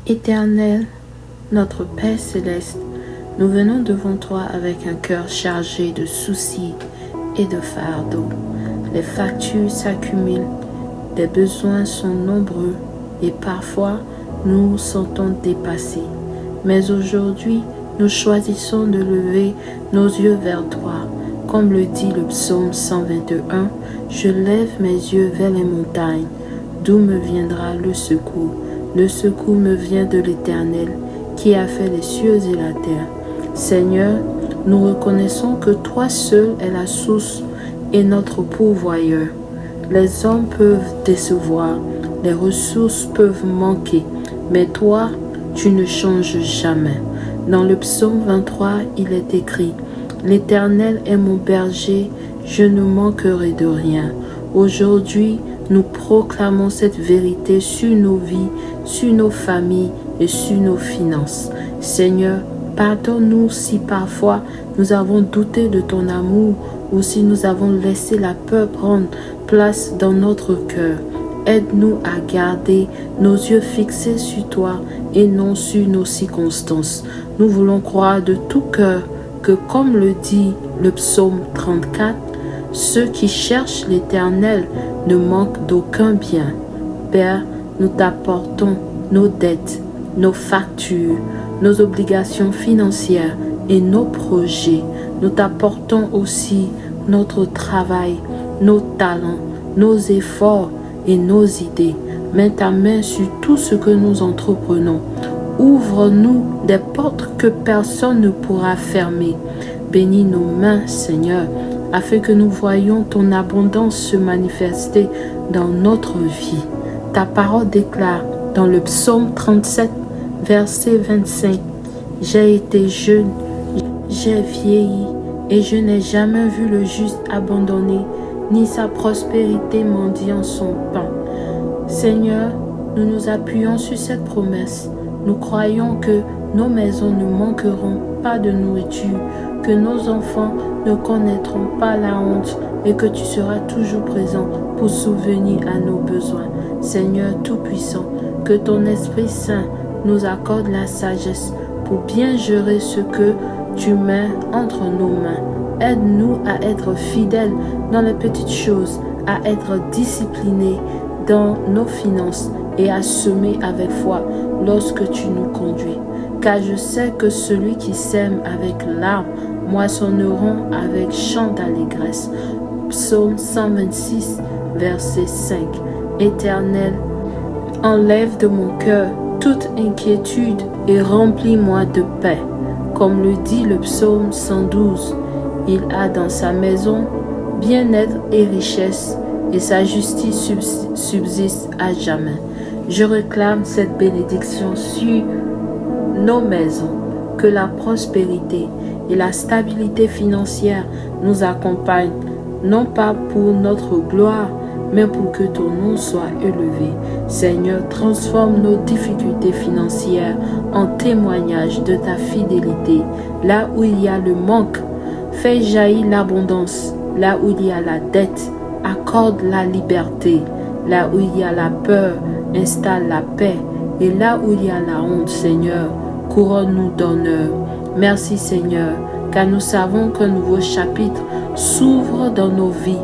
Éternel, notre Père céleste, nous venons devant toi avec un cœur chargé de soucis et de fardeaux. Les factures s'accumulent, les besoins sont nombreux et parfois nous nous sentons dépassés. Mais aujourd'hui, nous choisissons de lever nos yeux vers toi. Comme le dit le psaume 121, « Je lève mes yeux vers les montagnes, d'où me viendra le secours. Le secours me vient de l'Éternel, qui a fait les cieux et la terre. » Seigneur, nous reconnaissons que toi seul es la source et notre pourvoyeur. Les hommes peuvent décevoir, les ressources peuvent manquer, mais toi, tu ne changes jamais. Dans le psaume 23, il est écrit « L'Éternel est mon berger, je ne manquerai de rien. » Aujourd'hui, nous proclamons cette vérité sur nos vies, sur nos familles et sur nos finances. Seigneur, pardonne-nous si parfois nous avons douté de ton amour ou si nous avons laissé la peur prendre place dans notre cœur. Aide-nous à garder nos yeux fixés sur toi et non sur nos circonstances. Nous voulons croire de tout cœur que, comme le dit le psaume 34, ceux qui cherchent l'Éternel ne manquent d'aucun bien. Père, nous t'apportons nos dettes, nos factures, nos obligations financières et nos projets. Nous t'apportons aussi notre travail, nos talents, nos efforts et nos idées. Mets ta main sur tout ce que nous entreprenons. Ouvre-nous des portes que personne ne pourra fermer. Bénis nos mains, Seigneur, afin que nous voyions ton abondance se manifester dans notre vie. Ta parole déclare dans le psaume 37, verset 25, « J'ai été jeune, j'ai vieilli, et je n'ai jamais vu le juste abandonné, ni sa prospérité mendiant son pain. » Seigneur, nous nous appuyons sur cette promesse. Nous croyons que nos maisons ne manqueront pas de nourriture, que nos enfants ne connaîtront pas la honte et que tu seras toujours présent pour subvenir à nos besoins. Seigneur Tout-Puissant, que ton Esprit Saint nous accorde la sagesse pour bien gérer ce que tu mets entre nos mains. Aide-nous à être fidèles dans les petites choses, à être disciplinés dans nos finances et à semer avec foi lorsque tu nous conduis. Car je sais que celui qui sème avec larmes moissonneront avec chant d'allégresse. Psaume 126, verset 5. Éternel, enlève de mon cœur toute inquiétude et remplis-moi de paix. Comme le dit le psaume 112, il a dans sa maison bien-être et richesse, et sa justice subsiste à jamais. Je réclame cette bénédiction sur nos maisons, que la prospérité et la stabilité financière nous accompagnent, non pas pour notre gloire, mais pour que ton nom soit élevé. Seigneur, transforme nos difficultés financières en témoignage de ta fidélité. Là où il y a le manque, fais jaillir l'abondance. Là où il y a la dette, accorde la liberté. Là où il y a la peur, installe la paix. Et là où il y a la honte, Seigneur, couronne-nous d'honneur. Merci Seigneur, car nous savons qu'un nouveau chapitre s'ouvre dans nos vies.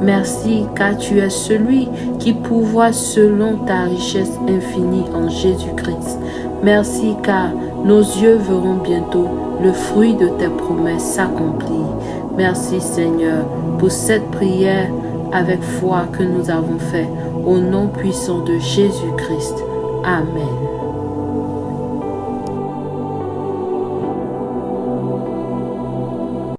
Merci car tu es celui qui pourvoit selon ta richesse infinie en Jésus-Christ. Merci car nos yeux verront bientôt le fruit de tes promesses s'accomplir. Merci Seigneur pour cette prière avec foi que nous avons fait au nom puissant de Jésus-Christ. Amen.